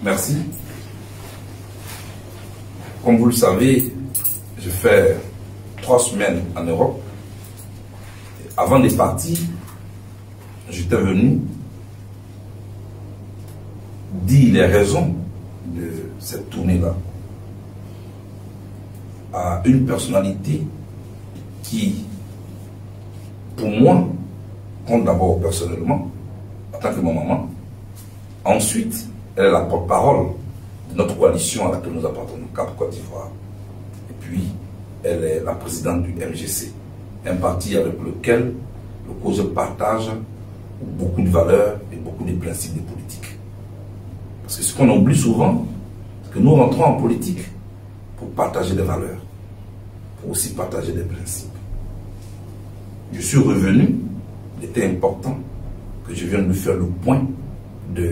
Merci. Comme vous le savez, je fais 3 semaines en Europe. Avant de partir, j'étais venu dire les raisons de cette tournée-là à une personnalité qui, pour moi, compte d'abord personnellement, en tant que ma maman. Ensuite, elle est la porte-parole de notre coalition à laquelle nous appartenons, Cap Côte d'Ivoire. Et puis, elle est la présidente du MGC, un parti avec lequel le COJE partage beaucoup de valeurs et beaucoup de principes de politique. Parce que ce qu'on oublie souvent, c'est que nous rentrons en politique pour partager des valeurs, pour aussi partager des principes. Je suis revenu, il était important que je vienne de faire le point de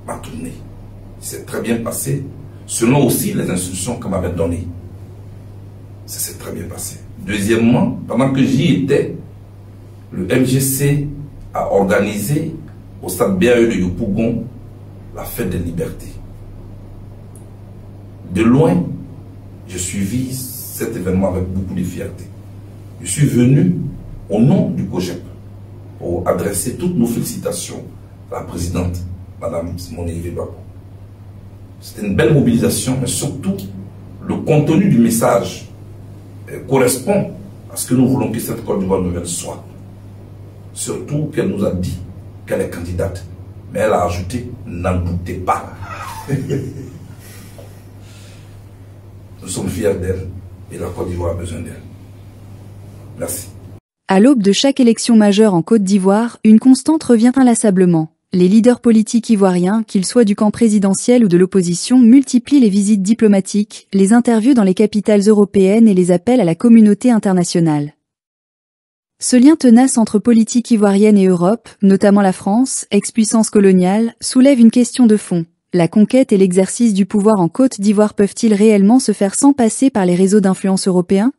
ma tournée. C'est très bien passé, selon aussi les instructions qu'on m'avait données. Ça s'est très bien passé. Deuxièmement, pendant que j'y étais, le MGC a organisé au stade BAE de Yopougon la fête des libertés. De loin, je suivis cet événement avec beaucoup de fierté. Je suis venu au nom du COJEP pour adresser toutes nos félicitations à la présidente, Madame Simone Veil-Gbagbo. C'était une belle mobilisation, mais surtout, le contenu du message correspond à ce que nous voulons que cette Côte d'Ivoire nouvelle soit. Surtout qu'elle nous a dit qu'elle est candidate. Mais elle a ajouté, n'en doutez pas. Nous sommes fiers d'elle et la Côte d'Ivoire a besoin d'elle. Merci. À l'aube de chaque élection majeure en Côte d'Ivoire, une constante revient inlassablement. Les leaders politiques ivoiriens, qu'ils soient du camp présidentiel ou de l'opposition, multiplient les visites diplomatiques, les interviews dans les capitales européennes et les appels à la communauté internationale. Ce lien tenace entre politique ivoirienne et Europe, notamment la France, ex-puissance coloniale, soulève une question de fond. La conquête et l'exercice du pouvoir en Côte d'Ivoire peuvent-ils réellement se faire sans passer par les réseaux d'influence européens?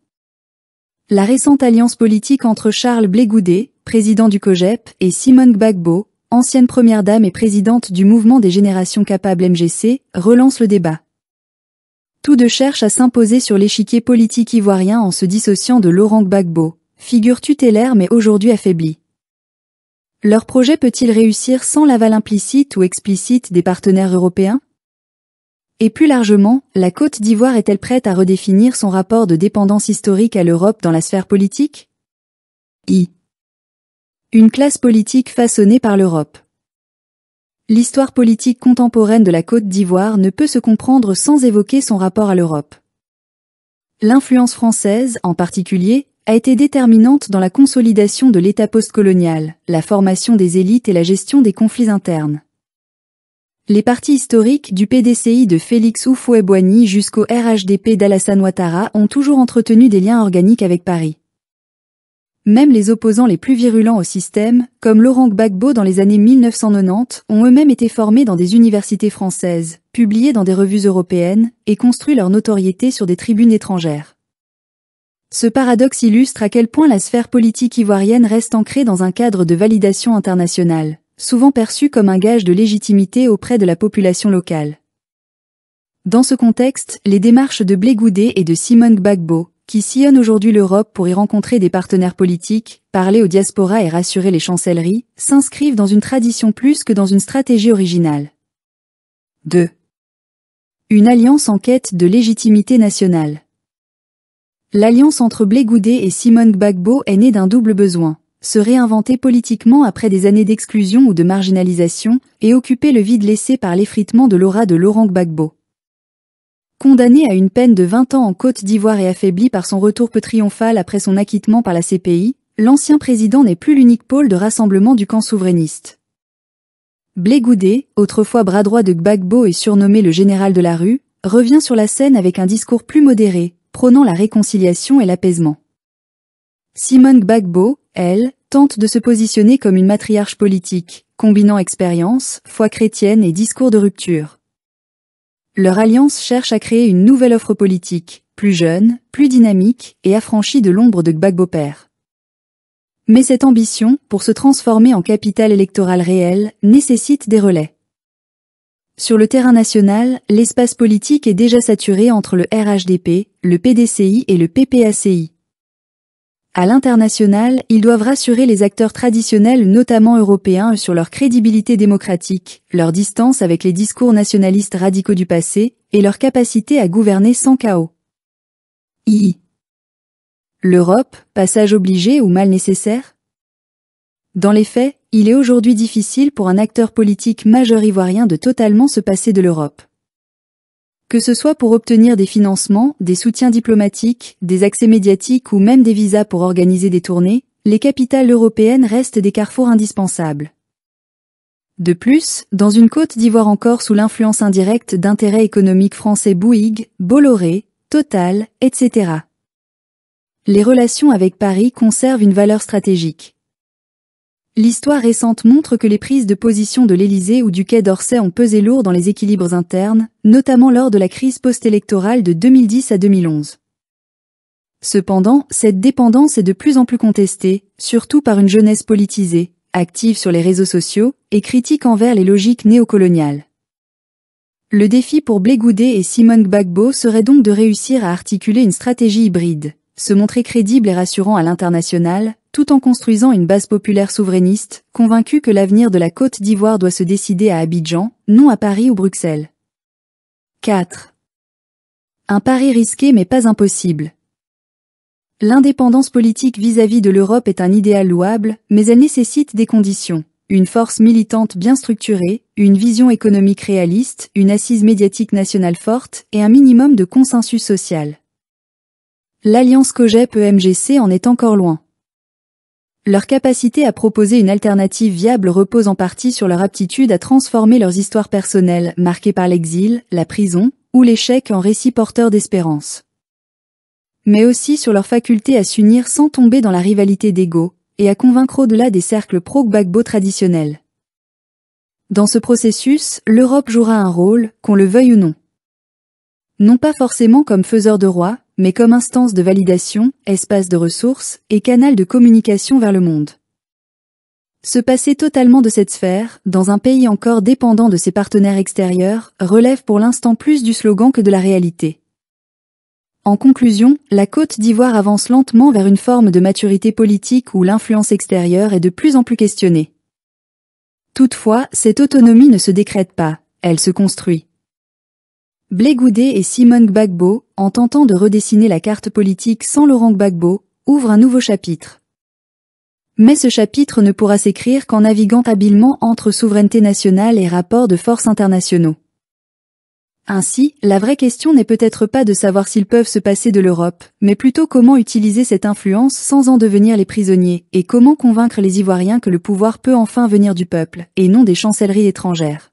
La récente alliance politique entre Charles Blé Goudé, président du COJEP, et Simone Gbagbo, ancienne première dame et présidente du mouvement des générations capables MGC, relance le débat. Tous deux cherchent à s'imposer sur l'échiquier politique ivoirien en se dissociant de Laurent Gbagbo, figure tutélaire mais aujourd'hui affaiblie. Leur projet peut-il réussir sans l'aval implicite ou explicite des partenaires européens? Et plus largement, la Côte d'Ivoire est-elle prête à redéfinir son rapport de dépendance historique à l'Europe dans la sphère politique? Une classe politique façonnée par l'Europe. L'histoire politique contemporaine de la Côte d'Ivoire ne peut se comprendre sans évoquer son rapport à l'Europe. L'influence française, en particulier, a été déterminante dans la consolidation de l'État postcolonial, la formation des élites et la gestion des conflits internes. Les partis historiques du PDCI de Félix Houphouët-Boigny jusqu'au RHDP d'Alassane Ouattara ont toujours entretenu des liens organiques avec Paris. Même les opposants les plus virulents au système, comme Laurent Gbagbo dans les années 1990, ont eux-mêmes été formés dans des universités françaises, publiés dans des revues européennes, et construit leur notoriété sur des tribunes étrangères. Ce paradoxe illustre à quel point la sphère politique ivoirienne reste ancrée dans un cadre de validation internationale, souvent perçu comme un gage de légitimité auprès de la population locale. Dans ce contexte, les démarches de Blé Goudé et de Simone Gbagbo, qui sillonnent aujourd'hui l'Europe pour y rencontrer des partenaires politiques, parler aux diasporas et rassurer les chancelleries, s'inscrivent dans une tradition plus que dans une stratégie originale. 2. Une alliance en quête de légitimité nationale. L'alliance entre Blé Goudé et Simone Gbagbo est née d'un double besoin: se réinventer politiquement après des années d'exclusion ou de marginalisation, et occuper le vide laissé par l'effritement de l'aura de Laurent Gbagbo. Condamné à une peine de 20 ans en Côte d'Ivoire et affaibli par son retour peu triomphal après son acquittement par la CPI, l'ancien président n'est plus l'unique pôle de rassemblement du camp souverainiste. Blé Goudé, autrefois bras droit de Gbagbo et surnommé le général de la rue, revient sur la scène avec un discours plus modéré, prônant la réconciliation et l'apaisement. Simone Gbagbo, elle, tente de se positionner comme une matriarche politique, combinant expérience, foi chrétienne et discours de rupture. Leur alliance cherche à créer une nouvelle offre politique, plus jeune, plus dynamique et affranchie de l'ombre de Gbagbo père. Mais cette ambition, pour se transformer en capital électoral réel, nécessite des relais. Sur le terrain national, l'espace politique est déjà saturé entre le RHDP, le PDCI et le PPACI. À l'international, ils doivent rassurer les acteurs traditionnels, notamment européens, sur leur crédibilité démocratique, leur distance avec les discours nationalistes radicaux du passé, et leur capacité à gouverner sans chaos. L'Europe, passage obligé ou mal nécessaire? Dans les faits, il est aujourd'hui difficile pour un acteur politique majeur ivoirien de totalement se passer de l'Europe. Que ce soit pour obtenir des financements, des soutiens diplomatiques, des accès médiatiques ou même des visas pour organiser des tournées, les capitales européennes restent des carrefours indispensables. De plus, dans une Côte d'Ivoire encore sous l'influence indirecte d'intérêts économiques français Bouygues, Bolloré, Total, etc. Les relations avec Paris conservent une valeur stratégique. L'histoire récente montre que les prises de position de l'Élysée ou du Quai d'Orsay ont pesé lourd dans les équilibres internes, notamment lors de la crise post-électorale de 2010 à 2011. Cependant, cette dépendance est de plus en plus contestée, surtout par une jeunesse politisée, active sur les réseaux sociaux, et critique envers les logiques néocoloniales. Le défi pour Blé Goudé et Simone Gbagbo serait donc de réussir à articuler une stratégie hybride, se montrer crédible et rassurant à l'international, tout en construisant une base populaire souverainiste, convaincue que l'avenir de la Côte d'Ivoire doit se décider à Abidjan, non à Paris ou Bruxelles. 4. Un pari risqué mais pas impossible. L'indépendance politique vis-à-vis de l'Europe est un idéal louable, mais elle nécessite des conditions. Une force militante bien structurée, une vision économique réaliste, une assise médiatique nationale forte et un minimum de consensus social. L'alliance COGEP-EMGC en est encore loin. Leur capacité à proposer une alternative viable repose en partie sur leur aptitude à transformer leurs histoires personnelles, marquées par l'exil, la prison, ou l'échec en récits porteurs d'espérance. Mais aussi sur leur faculté à s'unir sans tomber dans la rivalité d'ego, et à convaincre au-delà des cercles pro-Gbagbo traditionnels. Dans ce processus, l'Europe jouera un rôle, qu'on le veuille ou non. Non pas forcément comme faiseur de roi, mais comme instance de validation, espace de ressources, et canal de communication vers le monde. Se passer totalement de cette sphère, dans un pays encore dépendant de ses partenaires extérieurs, relève pour l'instant plus du slogan que de la réalité. En conclusion, la Côte d'Ivoire avance lentement vers une forme de maturité politique où l'influence extérieure est de plus en plus questionnée. Toutefois, cette autonomie ne se décrète pas, elle se construit. Blé Goudé et Simone Gbagbo, en tentant de redessiner la carte politique sans Laurent Gbagbo, ouvrent un nouveau chapitre. Mais ce chapitre ne pourra s'écrire qu'en naviguant habilement entre souveraineté nationale et rapports de force internationaux. Ainsi, la vraie question n'est peut-être pas de savoir s'ils peuvent se passer de l'Europe, mais plutôt comment utiliser cette influence sans en devenir les prisonniers, et comment convaincre les Ivoiriens que le pouvoir peut enfin venir du peuple, et non des chancelleries étrangères.